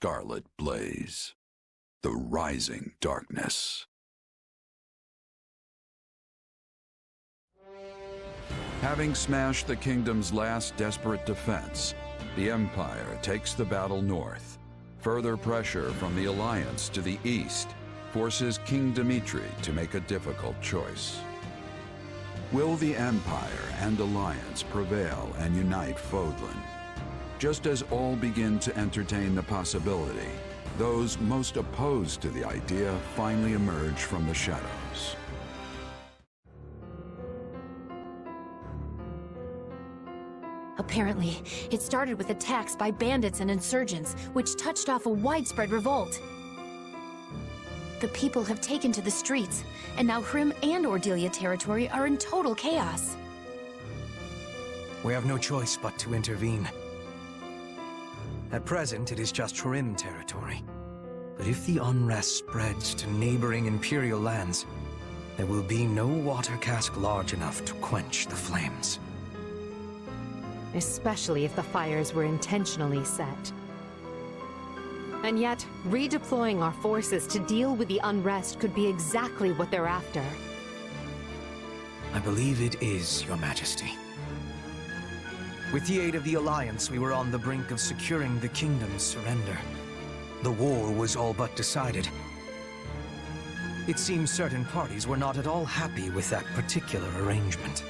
scarlet blaze. The rising darkness. Having smashed the kingdom's last desperate defense, the Empire takes the battle north. Further pressure from the Alliance to the east forces King Dimitri to make a difficult choice. Will the Empire and Alliance prevail and unite Fodlan? Just as all begin to entertain the possibility, those most opposed to the idea finally emerge from the shadows. Apparently, it started with attacks by bandits and insurgents, which touched off a widespread revolt. The people have taken to the streets, and now Hrim and Ordelia territory are in total chaos. We have no choice but to intervene. At present, it is just Hrim territory. But if the unrest spreads to neighboring imperial lands, there will be no water cask large enough to quench the flames. Especially if the fires were intentionally set. And yet, redeploying our forces to deal with the unrest could be exactly what they're after. I believe it is, Your Majesty. With the aid of the Alliance, we were on the brink of securing the kingdom's surrender. The war was all but decided. It seems certain parties were not at all happy with that particular arrangement.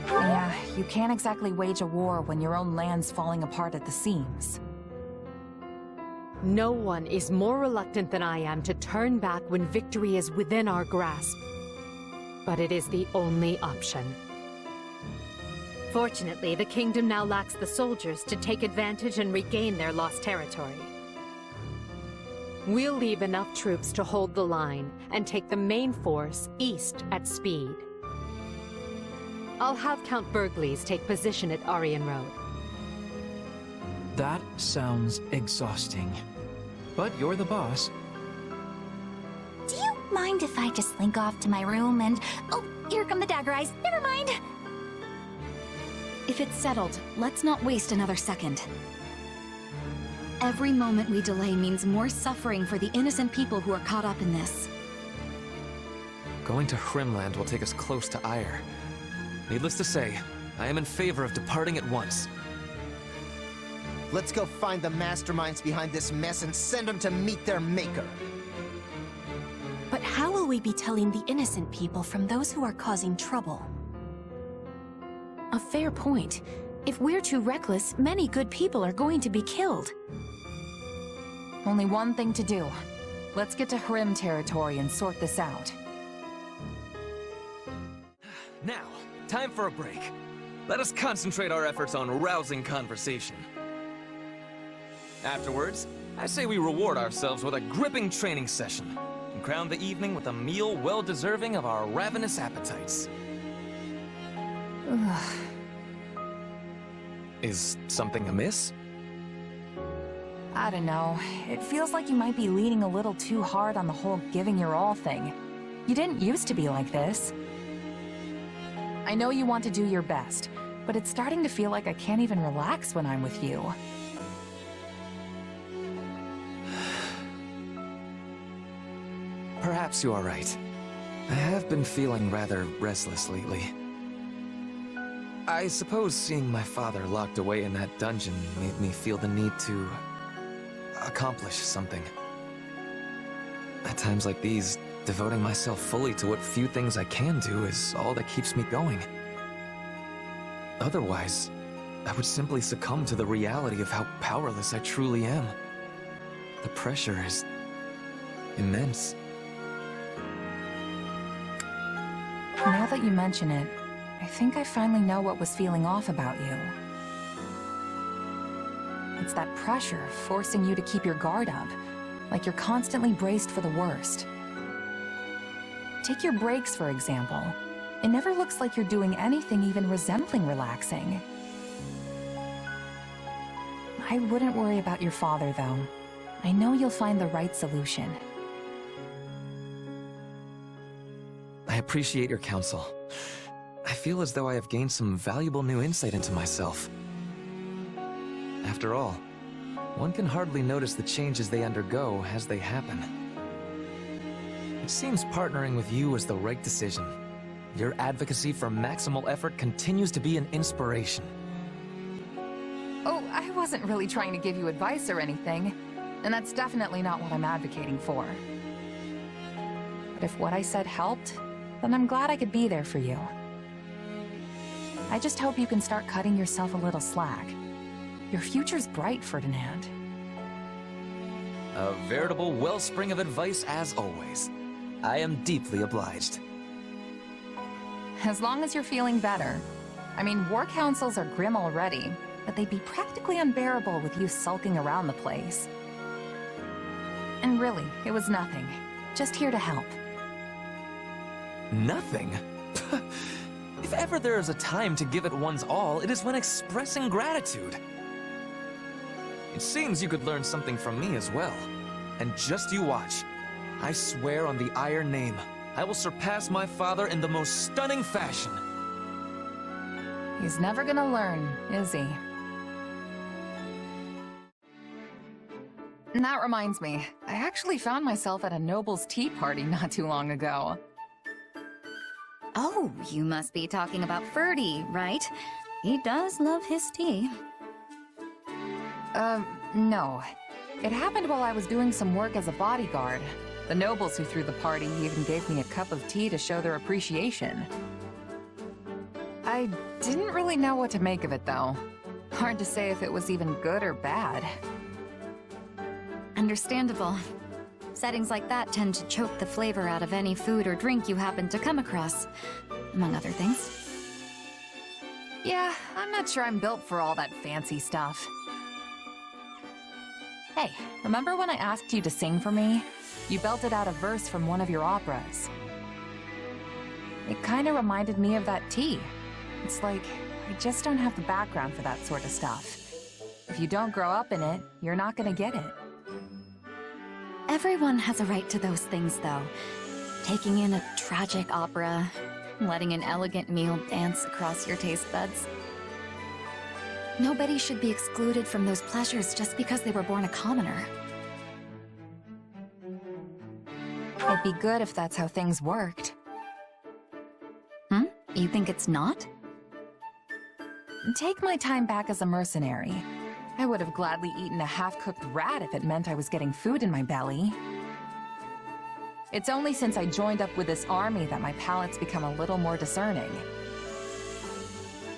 Yeah, you can't exactly wage a war when your own land's falling apart at the seams. No one is more reluctant than I am to turn back when victory is within our grasp. But it is the only option. Fortunately, the kingdom now lacks the soldiers to take advantage and regain their lost territory. We'll leave enough troops to hold the line and take the main force east at speed. I'll have Count Burgleys take position at Aryan Road. That sounds exhausting. But you're the boss. Do you mind if I just slink off to my room and... Oh, here come the dagger eyes. Never mind. If it's settled, let's not waste another second. Every moment we delay means more suffering for the innocent people who are caught up in this. Going to Hrimland will take us close to Ire. Needless to say, I am in favor of departing at once. Let's go find the masterminds behind this mess and send them to meet their maker. But how will we be telling the innocent people from those who are causing trouble? A fair point. If we're too reckless, many good people are going to be killed. Only one thing to do. Let's get to Hrim territory and sort this out. Now, time for a break. Let us concentrate our efforts on rousing conversation. Afterwards, I say we reward ourselves with a gripping training session, and crown the evening with a meal well-deserving of our ravenous appetites. Is something amiss? I don't know. It feels like you might be leaning a little too hard on the whole giving your all thing. You didn't used to be like this. I know you want to do your best, but it's starting to feel like I can't even relax when I'm with you. Perhaps you are right. I have been feeling rather restless lately. I suppose seeing my father locked away in that dungeon made me feel the need to accomplish something. At times like these, devoting myself fully to what few things I can do is all that keeps me going. Otherwise, I would simply succumb to the reality of how powerless I truly am. The pressure is immense. Now that you mention it, I think I finally know what was feeling off about you. It's that pressure forcing you to keep your guard up, like you're constantly braced for the worst. Take your breaks, for example. It never looks like you're doing anything even resembling relaxing. I wouldn't worry about your father, though. I know you'll find the right solution. I appreciate your counsel. I feel as though I have gained some valuable new insight into myself. After all, one can hardly notice the changes they undergo as they happen. It seems partnering with you was the right decision. Your advocacy for maximal effort continues to be an inspiration. Oh, I wasn't really trying to give you advice or anything, and that's definitely not what I'm advocating for. But if what I said helped, then I'm glad I could be there for you. I just hope you can start cutting yourself a little slack. Your future's bright, Ferdinand. A veritable wellspring of advice as always. I am deeply obliged. As long as you're feeling better. I mean, war councils are grim already, but they'd be practically unbearable with you sulking around the place. And really, it was nothing. Just here to help. Nothing? If ever there is a time to give it one's all, it is when expressing gratitude. It seems you could learn something from me as well. And just you watch. I swear on the Iron Name, I will surpass my father in the most stunning fashion. He's never gonna learn, is he? And that reminds me, I actually found myself at a noble's tea party not too long ago. Oh, you must be talking about Ferdy, right? He does love his tea. No. It happened while I was doing some work as a bodyguard. The nobles who threw the party even gave me a cup of tea to show their appreciation. I didn't really know what to make of it, though. Hard to say if it was even good or bad. Understandable. Settings like that tend to choke the flavor out of any food or drink you happen to come across, among other things. Yeah, I'm not sure I'm built for all that fancy stuff. Hey, remember when I asked you to sing for me? You belted out a verse from one of your operas. It kinda reminded me of that tea. It's like, I just don't have the background for that sort of stuff. If you don't grow up in it, you're not gonna get it. Everyone has a right to those things, though. Taking in a tragic opera, letting an elegant meal dance across your taste buds. Nobody should be excluded from those pleasures just because they were born a commoner. It'd be good if that's how things worked. You think it's not? Take my time back as a mercenary. I would have gladly eaten a half-cooked rat if it meant I was getting food in my belly. It's only since I joined up with this army that my palate's become a little more discerning.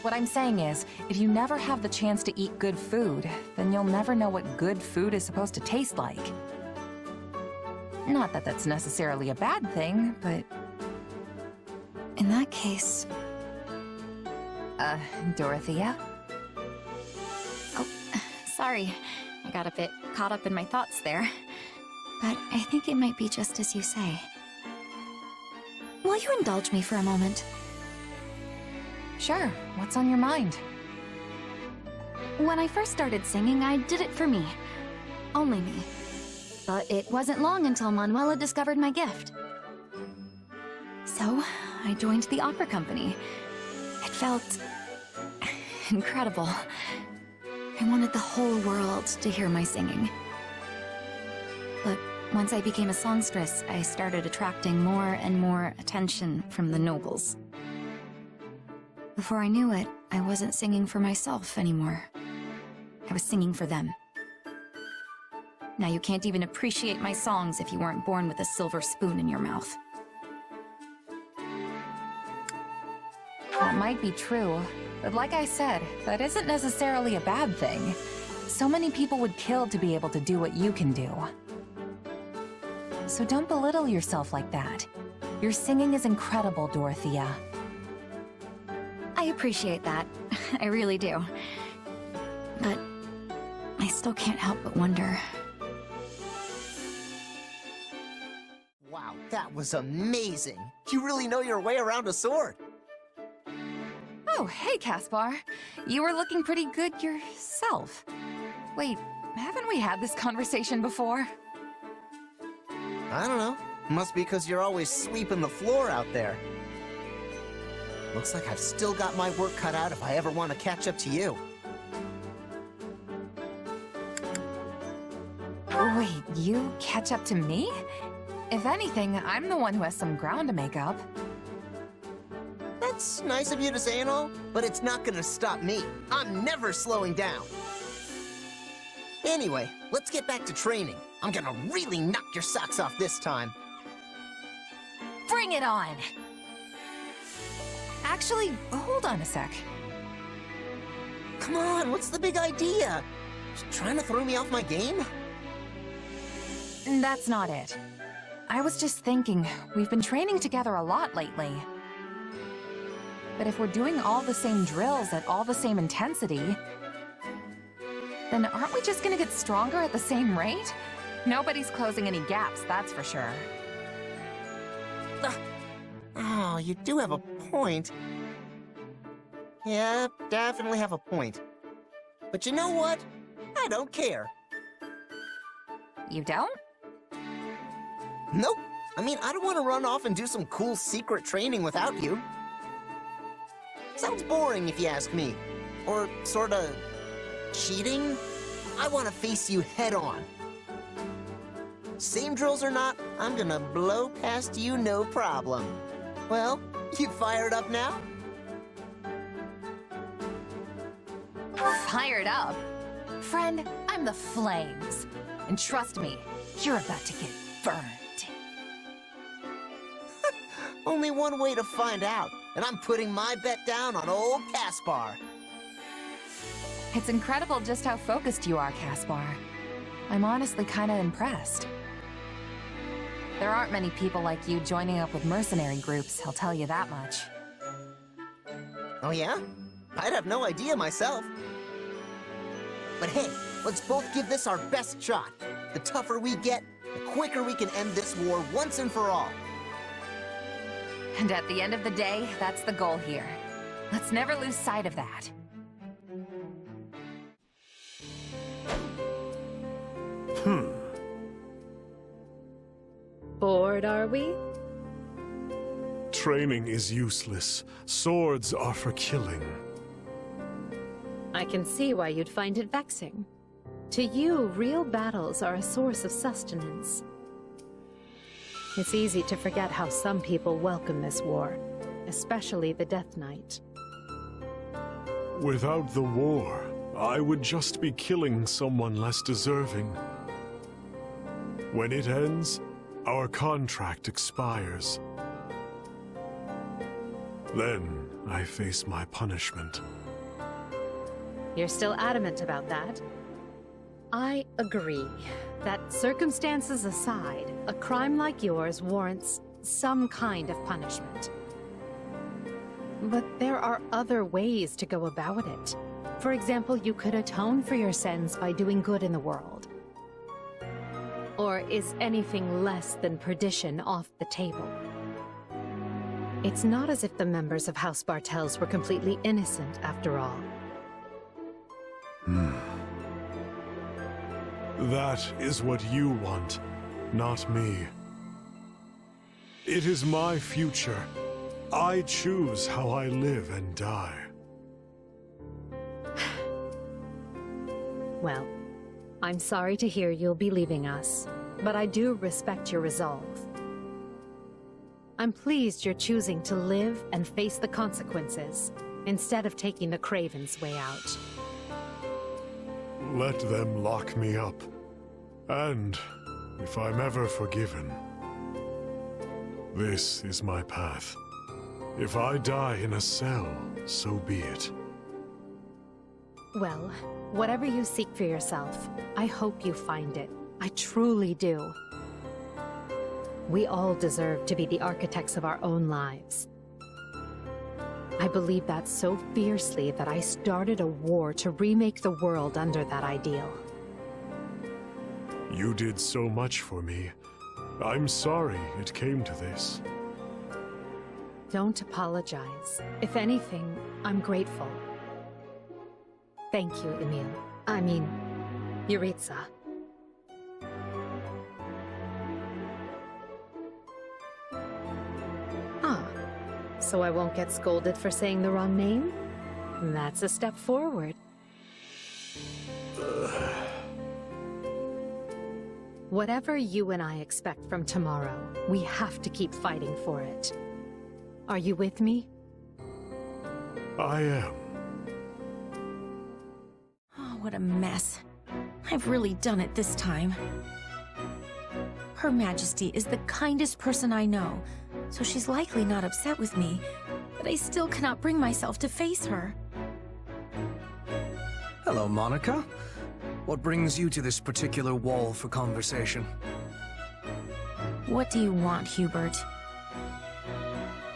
What I'm saying is, if you never have the chance to eat good food, then you'll never know what good food is supposed to taste like. Not that that's necessarily a bad thing, but... In that case... Dorothea? Oh, sorry. I got a bit caught up in my thoughts there. But I think it might be just as you say. Will you indulge me for a moment? Sure. What's on your mind? When I first started singing, I did it for me. Only me. But it wasn't long until Manuela discovered my gift. So, I joined the opera company. It felt... incredible. I wanted the whole world to hear my singing. But once I became a songstress, I started attracting more and more attention from the nobles. Before I knew it, I wasn't singing for myself anymore. I was singing for them. Now you can't even appreciate my songs if you weren't born with a silver spoon in your mouth. That might be true, but like I said, that isn't necessarily a bad thing. So many people would kill to be able to do what you can do. So don't belittle yourself like that. Your singing is incredible, Dorothea. I appreciate that. I really do. But I still can't help but wonder. Wow, that was amazing! You really know your way around a sword! Oh, hey, Caspar. You were looking pretty good yourself. Wait, haven't we had this conversation before? I don't know. Must be because you're always sweeping the floor out there. Looks like I've still got my work cut out if I ever want to catch up to you. Wait, you catch up to me? If anything, I'm the one who has some ground to make up. That's nice of you to say and all, but it's not gonna stop me. I'm never slowing down. Anyway, let's get back to training. I'm gonna really knock your socks off this time. Bring it on! Actually, hold on a sec. Come on, what's the big idea? Just trying to throw me off my game? That's not it. I was just thinking, we've been training together a lot lately. But if we're doing all the same drills at all the same intensity, then aren't we just gonna get stronger at the same rate? Nobody's closing any gaps, that's for sure. Oh, you do have a point. Yeah, definitely have a point. But you know what? I don't care. You don't? Nope. I mean, I don't want to run off and do some cool secret training without you. Sounds boring if you ask me. Or sorta cheating. I want to face you head on. Same drills or not, I'm gonna blow past you no problem. Well, you fired up now? Fired up? Friend, I'm the flames. And trust me, you're about to get burned. Only one way to find out, and I'm putting my bet down on old Caspar. It's incredible just how focused you are, Caspar. I'm honestly kinda impressed. There aren't many people like you joining up with mercenary groups, I'll tell you that much. Oh yeah? I'd have no idea myself. But hey, let's both give this our best shot. The tougher we get, the quicker we can end this war once and for all. And at the end of the day, that's the goal here. Let's never lose sight of that. Bored, are we? Training is useless. Swords are for killing. I can see why you'd find it vexing. To you, real battles are a source of sustenance. It's easy to forget how some people welcome this war, especially the Death Knight. Without the war, I would just be killing someone less deserving. When it ends, our contract expires. Then I face my punishment. You're still adamant about that? I agree that, circumstances aside, a crime like yours warrants some kind of punishment. But there are other ways to go about it. For example, you could atone for your sins by doing good in the world. Or is anything less than perdition off the table? It's not as if the members of House Bartels were completely innocent, after all. That is what you want, not me. It is my future. I choose how I live and die. Well, I'm sorry to hear you'll be leaving us, but I do respect your resolve. I'm pleased you're choosing to live and face the consequences, instead of taking the Craven's way out. Let them lock me up. And, if I'm ever forgiven, this is my path. If I die in a cell, so be it. Well, whatever you seek for yourself, I hope you find it. I truly do. We all deserve to be the architects of our own lives. I believe that so fiercely that I started a war to remake the world under that ideal. You did so much for me. I'm sorry it came to this. Don't apologize. If anything, I'm grateful. Thank you, Emil. I mean, Yic17. So I won't get scolded for saying the wrong name? That's a step forward. Whatever you and I expect from tomorrow, we have to keep fighting for it. Are you with me? I am. Oh, what a mess. I've really done it this time. Her Majesty is the kindest person I know, so she's likely not upset with me, but I still cannot bring myself to face her. Hello, Monica. What brings you to this particular wall for conversation? What do you want, Hubert?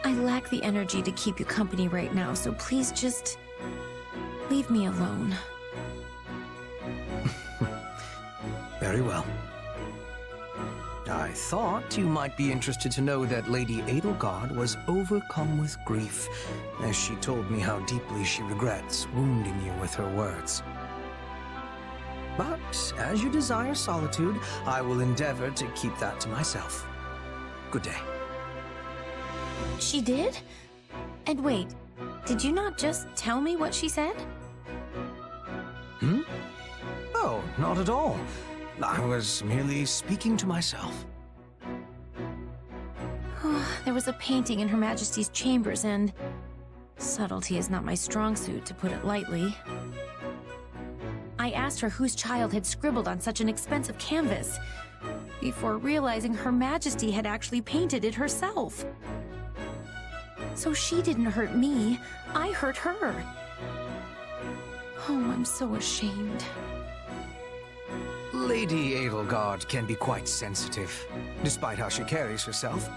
I lack the energy to keep you company right now, so please just leave me alone. Very well. I thought you might be interested to know that Lady Edelgard was overcome with grief, as she told me how deeply she regrets wounding you with her words. But, as you desire solitude, I will endeavor to keep that to myself. Good day. She did? And wait, did you not just tell me what she said? Oh, not at all. I was merely speaking to myself. There was a painting in Her Majesty's chambers, and subtlety is not my strong suit, to put it lightly. I asked her whose child had scribbled on such an expensive canvas, before realizing Her Majesty had actually painted it herself. So she didn't hurt me, I hurt her. Oh, I'm so ashamed. Lady Edelgard can be quite sensitive, despite how she carries herself.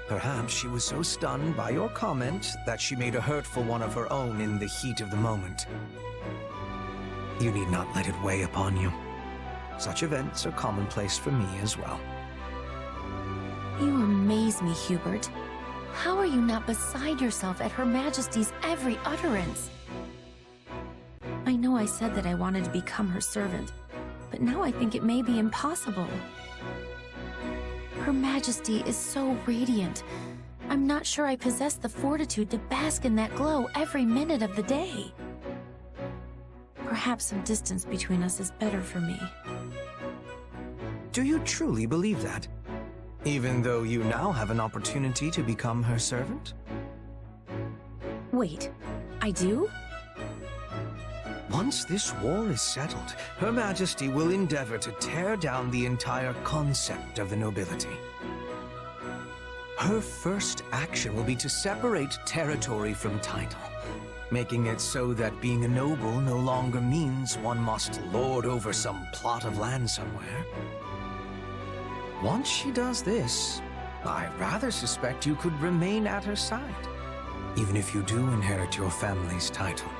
Perhaps she was so stunned by your comment that she made a hurtful one of her own in the heat of the moment. You need not let it weigh upon you. Such events are commonplace for me as well. You amaze me, Hubert. How are you not beside yourself at Her Majesty's every utterance? I know I said that I wanted to become her servant, but now I think it may be impossible. Her Majesty is so radiant. I'm not sure I possess the fortitude to bask in that glow every minute of the day. Perhaps some distance between us is better for me. Do you truly believe that? Even though you now have an opportunity to become her servant? Wait, I do? Once this war is settled, Her Majesty will endeavor to tear down the entire concept of the nobility. Her first action will be to separate territory from title, making it so that being a noble no longer means one must lord over some plot of land somewhere. Once she does this, I rather suspect you could remain at her side, even if you do inherit your family's title.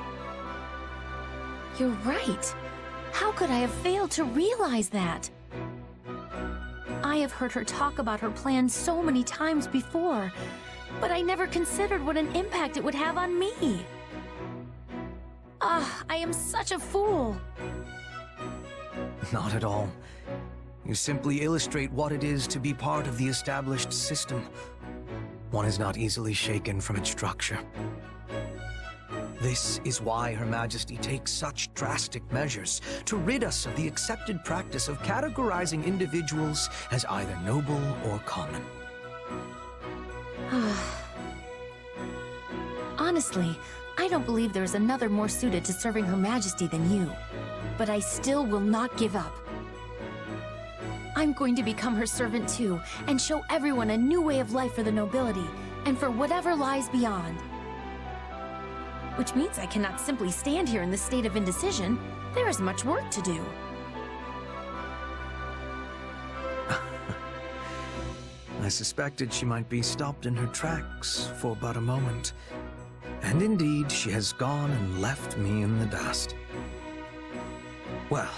You're right. How could I have failed to realize that? I have heard her talk about her plans so many times before, but I never considered what an impact it would have on me. I am such a fool. Not at all. You simply illustrate what it is to be part of the established system. One is not easily shaken from its structure. This is why Her Majesty takes such drastic measures to rid us of the accepted practice of categorizing individuals as either noble or common. Honestly, I don't believe there's another more suited to serving Her Majesty than you. But I still will not give up. I'm going to become her servant too, and show everyone a new way of life for the nobility, and for whatever lies beyond. Which means I cannot simply stand here in this state of indecision. There is much work to do. I suspected she might be stopped in her tracks for but a moment. And indeed, she has gone and left me in the dust. Well,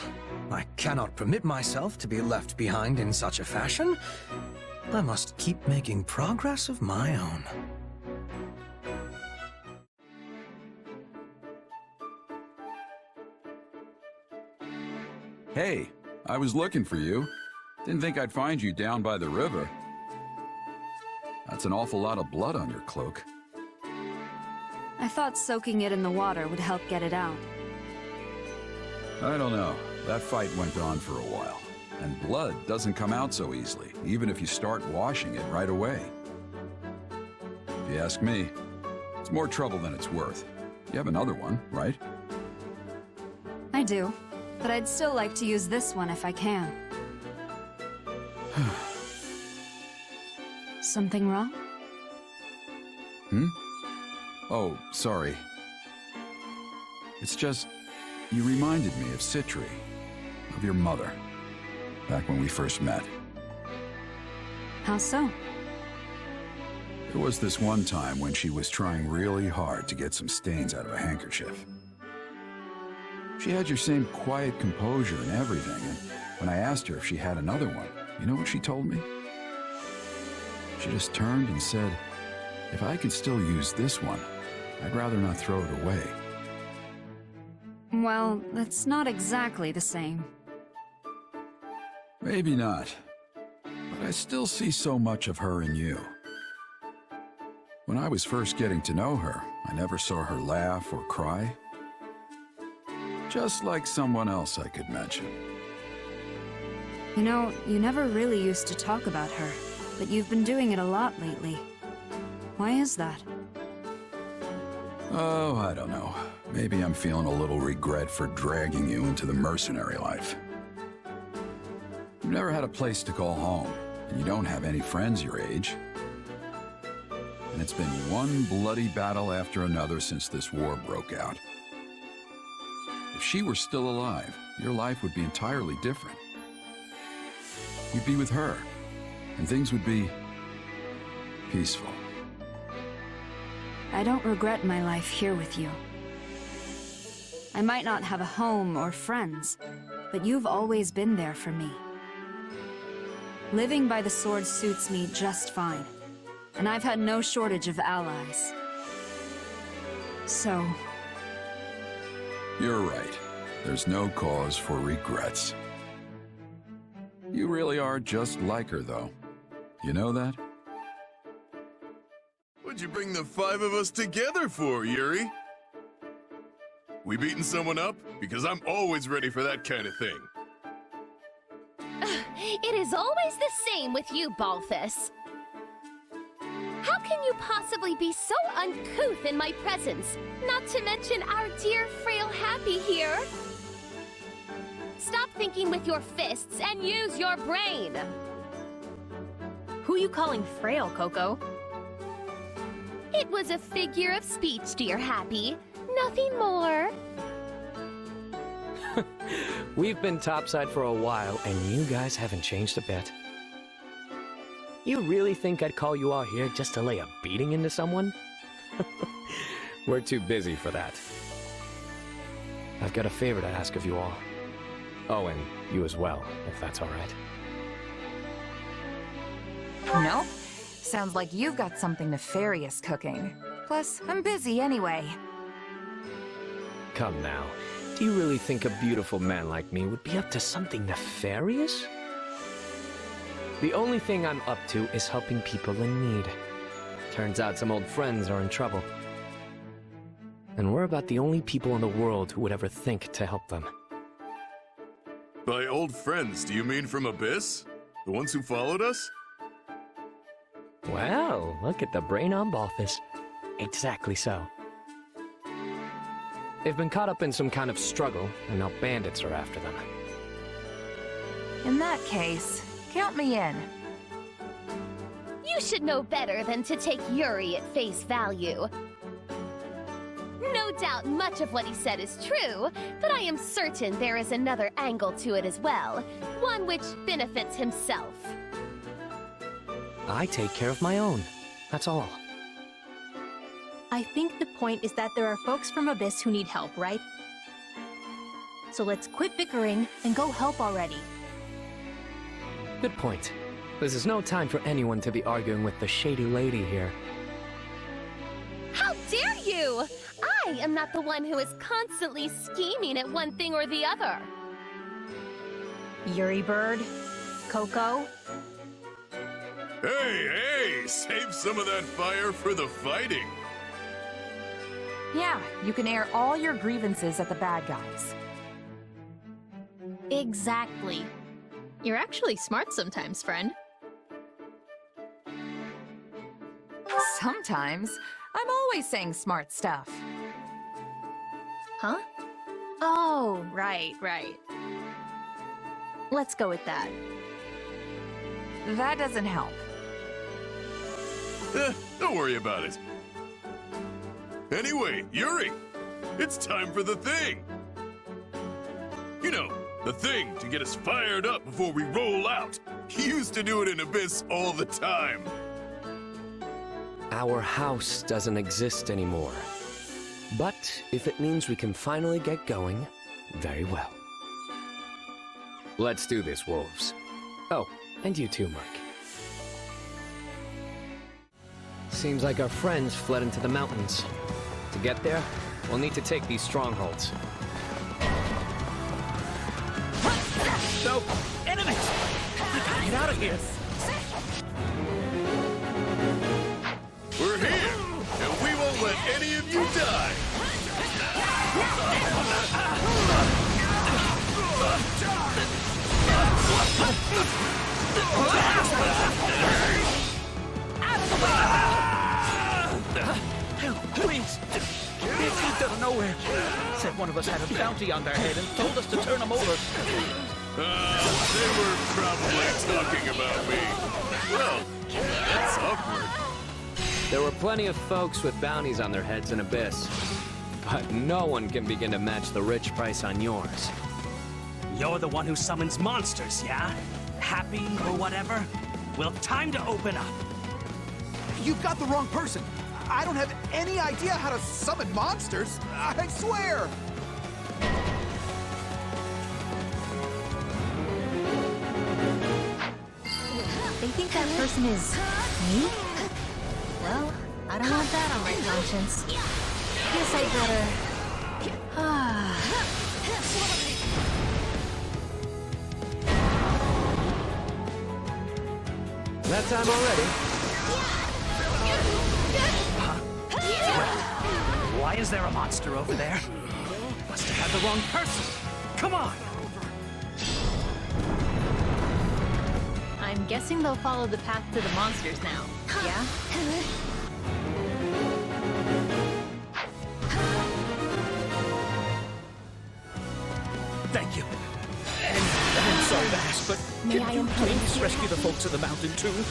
I cannot permit myself to be left behind in such a fashion. I must keep making progress of my own. Hey, I was looking for you. Didn't think I'd find you down by the river. That's That's an awful lot of blood on your cloak. I thought soaking it in the water would help get it out. I don't know. That fight went on for a while. And blood doesn't come out so easily, even if you start washing it right away. If you ask me, it's more trouble than it's worth. You have another one, right? I do, but I'd still like to use this one if I can. Something wrong? Oh, sorry. It's just, you reminded me of Citri, of your mother, back when we first met. How so? There was this one time when she was trying really hard to get some stains out of a handkerchief. She had your same quiet composure and everything, and when I asked her if she had another one, you know what she told me? She just turned and said, if I could still use this one, I'd rather not throw it away. Well, that's not exactly the same. Maybe not, but I still see so much of her in you. When I was first getting to know her, I never saw her laugh or cry. Just like someone else I could mention. You know, you never really used to talk about her, but you've been doing it a lot lately. Why is that? Oh, I don't know. Maybe I'm feeling a little regret for dragging you into the mercenary life. You've never had a place to call home, and you don't have any friends your age. And it's been one bloody battle after another since this war broke out. If she were still alive, your life would be entirely different. You'd be with her, and things would be peaceful. I don't regret my life here with you. I might not have a home or friends, but you've always been there for me. Living by the sword suits me just fine, and I've had no shortage of allies. So... You're right. There's no cause for regrets. You really are just like her, though. You know that? What'd you bring the five of us together for, Yuri? We beating someone up? Because I'm always ready for that kind of thing. It is always the same with you, Balthus. How can you possibly be so uncouth in my presence? Not to mention our dear frail Happy here. Stop thinking with your fists and use your brain. Who you calling frail, Coco? It was a figure of speech, dear Happy. Nothing more. We've been topside for a while, and you guys haven't changed a bit. You really think I'd call you out here just to lay a beating into someone? We're too busy for that. I've got a favor to ask of you all. Oh, and you as well, if that's all right. Nope. Sounds like you've got something nefarious cooking. Plus, I'm busy anyway. Come now. Do you really think a beautiful man like me would be up to something nefarious? The only thing I'm up to is helping people in need. Turns out some old friends are in trouble. And we're about the only people in the world who would ever think to help them. By old friends, do you mean from Abyss? The ones who followed us? Well, look at the brain on Balthus. Exactly so. They've been caught up in some kind of struggle, and now bandits are after them. In that case, count me in. You should know better than to take Yuri at face value. No doubt much of what he said is true, but I am certain there is another angle to it as well, one which benefits himself. I take care of my own. That's all. I think the point is that there are folks from Abyss who need help, right? So let's quit bickering and go help already. Good point. This is no time for anyone to be arguing with the shady lady here. How dare you! I am not the one who is constantly scheming at one thing or the other. Yuri Bird? Coco? Hey, save some of that fire for the fighting. Yeah, you can air all your grievances at the bad guys. Exactly. You're actually smart sometimes, friend. Sometimes. I'm always saying smart stuff. Huh? Oh, right. Let's go with that. That doesn't help. Don't worry about it. Anyway, Yuri, it's time for the thing. You know, the thing to get us fired up before we roll out. He used to do it in Abyss all the time. Our house doesn't exist anymore. But if it means we can finally get going, very well. Let's do this, wolves. Oh, and you too, Merc. Seems like our friends fled into the mountains. To get there, we'll need to take these strongholds. No! Enemies! We gotta get out of here! We're here, and we won't let any of you die! Please! They attacked out of nowhere. Said one of us had a bounty on their head and told us to turn them over. They were probably talking about me. Well, that's awkward. There were plenty of folks with bounties on their heads in Abyss. But no one can begin to match the rich price on yours. You're the one who summons monsters, yeah? Happy or whatever? Well, time to open up. You've got the wrong person. I don't have any idea how to summon monsters. I swear. They think that person is me? Well, I don't want that on my conscience. Guess I better... That time already. Why is there a monster over there? Must have had the wrong person. Come on! I'm guessing they'll follow the path to the monsters now, yeah? Thank you. And I'm sorry to ask, but can you please rescue the folks of the mountain too?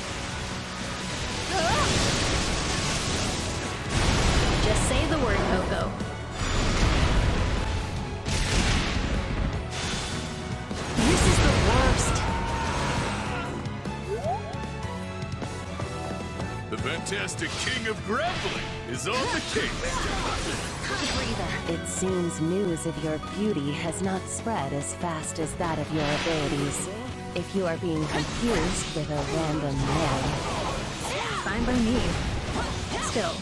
Just say the word, Coco. This is the worst. The fantastic king of grappling is on the case. It seems news of your beauty has not spread as fast as that of your abilities. If you are being confused with a random man. Fine by me. Still,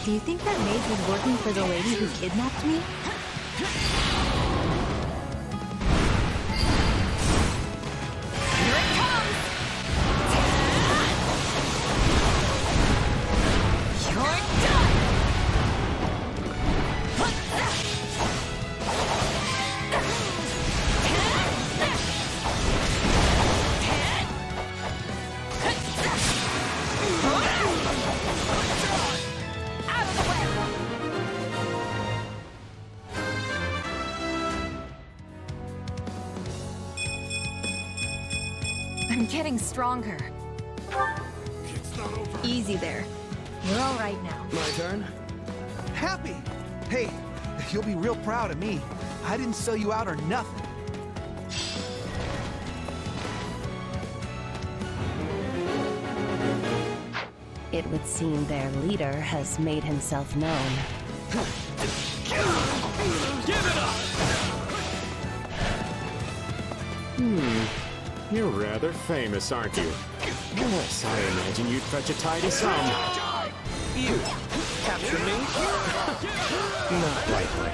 do you think that maid was working for the lady who kidnapped me? Here it comes! You're done! I'm getting stronger. Easy there. You're all right now. My turn? Happy! Hey, you'll be real proud of me. I didn't sell you out or nothing. It would seem their leader has made himself known. Give it up! You're rather famous, aren't you? Yes, I imagine you'd fetch a tidy sum. You capture me? Not likely.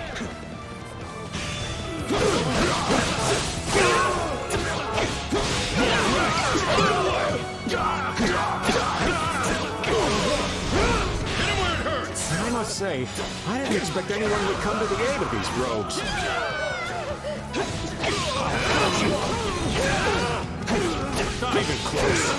say, I didn't expect anyone would come to the aid of these rogues. Not even close.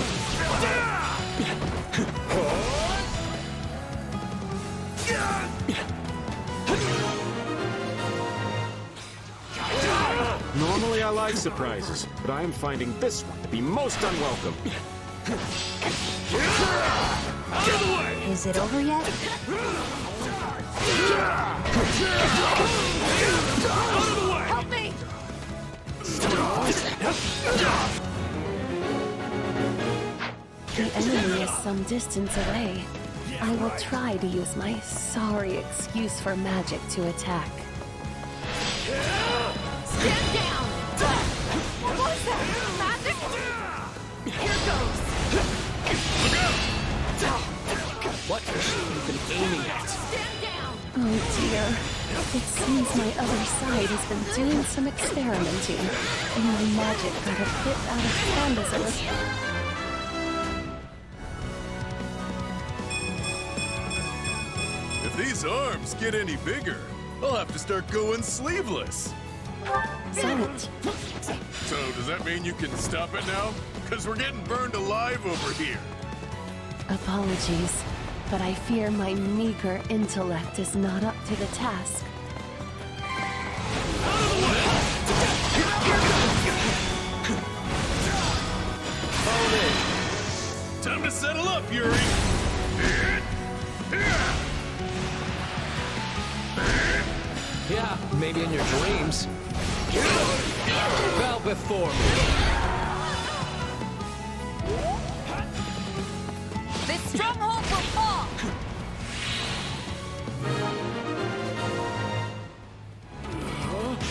Normally I like surprises, but I am finding this one to be most unwelcome. Is it over yet? Help me! The enemy is some distance away. I will try to use my sorry excuse for magic to attack. Stand down! What was that? Magic? Here goes! What has you been aiming at? Stand down! Oh dear. It seems my other side has been doing some experimenting, and my magic got a bit out of hand as a result. If these arms get any bigger, I'll have to start going sleeveless. Silent. So does that mean you can stop it now? Because we're getting burned alive over here. Apologies, but I fear my meager intellect is not up to the task. Time to settle up, Yuri! Yeah, maybe in your dreams. Bow before me. This stronghold will fall!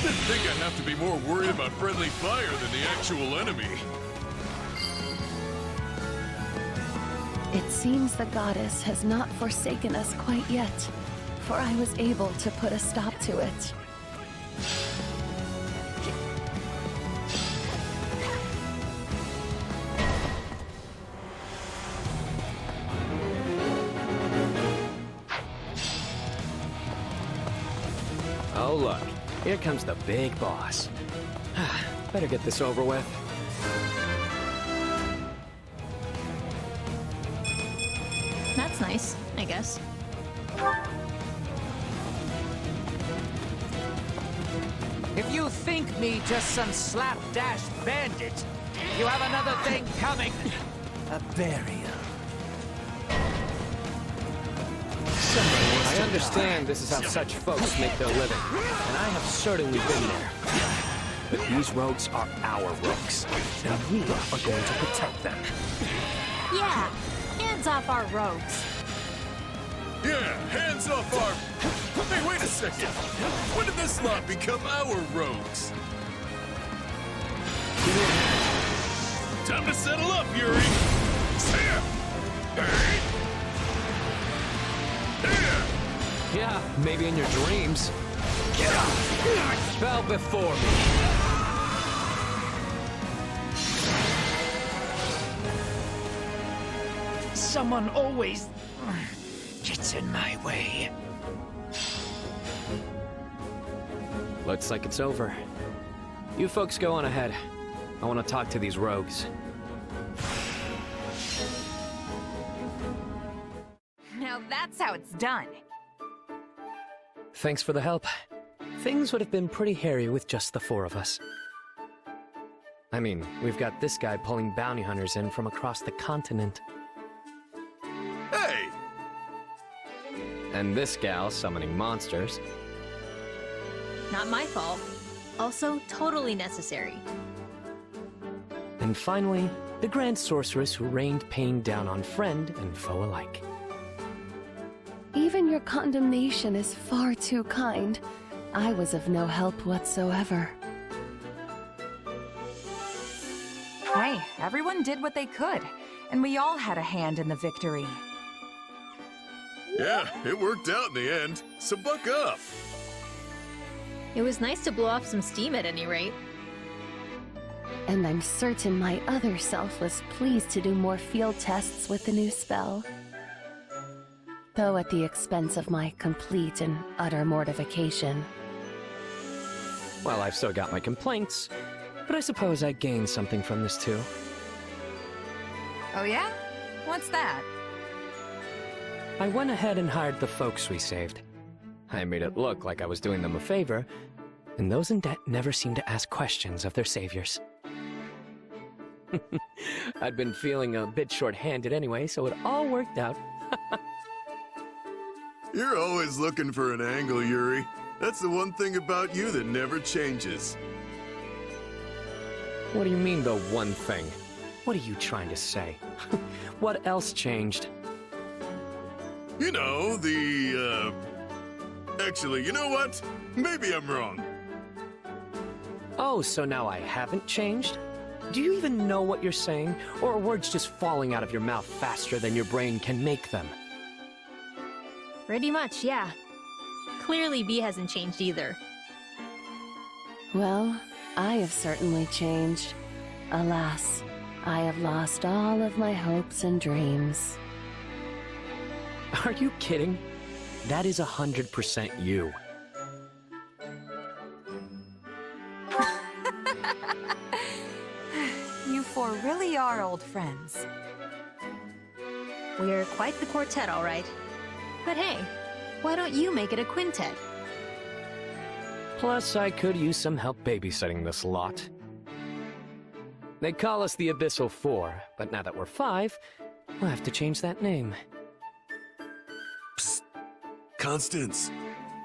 Didn't think I'd have to be more worried about friendly fire than the actual enemy. It seems the goddess has not forsaken us quite yet, for I was able to put a stop to it. Oh, look. Here comes the big boss. Better get this over with. That's nice, I guess. If you think me just some slapdash bandit, you have another thing coming. A burial. I understand this is how such folks make their living, and I have certainly been there. But these rogues are our rogues, and we are going to protect them. Yeah, hands off our rogues. Yeah, hands off our... Hey, wait a second! When did this lot become our rogues? Time to settle up, Yuri! Yeah, maybe in your dreams. Bow before me. Someone always gets in my way. Looks like it's over. You folks go on ahead. I want to talk to these rogues. Now that's how it's done. Thanks for the help. Things would have been pretty hairy with just the four of us. I mean, we've got this guy pulling bounty hunters in from across the continent. Hey! And this gal summoning monsters. Not my fault. Also, totally necessary. And finally, the Grand Sorceress who rained pain down on friend and foe alike. Even your condemnation is far too kind. I was of no help whatsoever. Hey, everyone did what they could, and we all had a hand in the victory. Yeah, it worked out in the end, so buck up! It was nice to blow off some steam at any rate. And I'm certain my other self was pleased to do more field tests with the new spell. though at the expense of my complete and utter mortification. Well, I've still got my complaints, but I suppose I gained something from this too. Oh yeah? What's that? I went ahead and hired the folks we saved. I made it look like I was doing them a favor, and those in debt never seem to ask questions of their saviors. I'd been feeling a bit short-handed anyway, so it all worked out. You're always looking for an angle, Yuri. That's the one thing about you that never changes. What do you mean, the one thing? What are you trying to say? What else changed? You know, Actually, you know what? Maybe I'm wrong. Oh, so now I haven't changed? Do you even know what you're saying? Or are words just falling out of your mouth faster than your brain can make them? Pretty much, yeah. Clearly, B hasn't changed either. Well, I have certainly changed. Alas, I have lost all of my hopes and dreams. Are you kidding? That is 100% you. You four really are old friends. We're quite the quartet, all right. But hey, why don't you make it a quintet? Plus, I could use some help babysitting this lot. They call us the Abyssal Four, but now that we're 5, we'll have to change that name. Psst. Constance,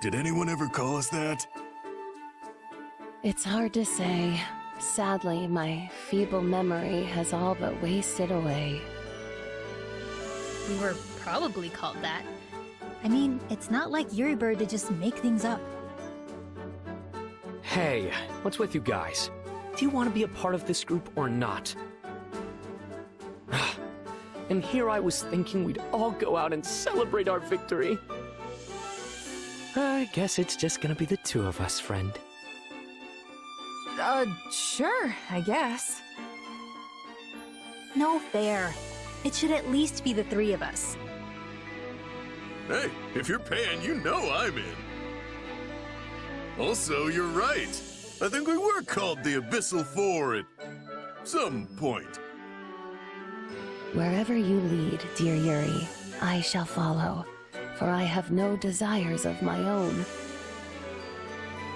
did anyone ever call us that? It's hard to say. Sadly, my feeble memory has all but wasted away. We were probably called that. I mean, it's not like Yuri Bird to just make things up. Hey, what's with you guys? Do you want to be a part of this group or not? And here I was thinking we'd all go out and celebrate our victory. I guess it's just gonna be the 2 of us, friend. Sure, I guess. No fair. It should at least be the 3 of us. Hey, if you're paying, you know I'm in. Also, you're right. I think we were called the Abyssal Four at some point. Wherever you lead, dear Yuri, I shall follow, for I have no desires of my own.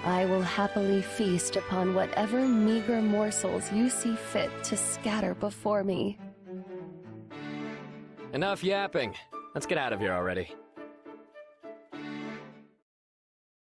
I will happily feast upon whatever meager morsels you see fit to scatter before me. Enough yapping. Let's get out of here already.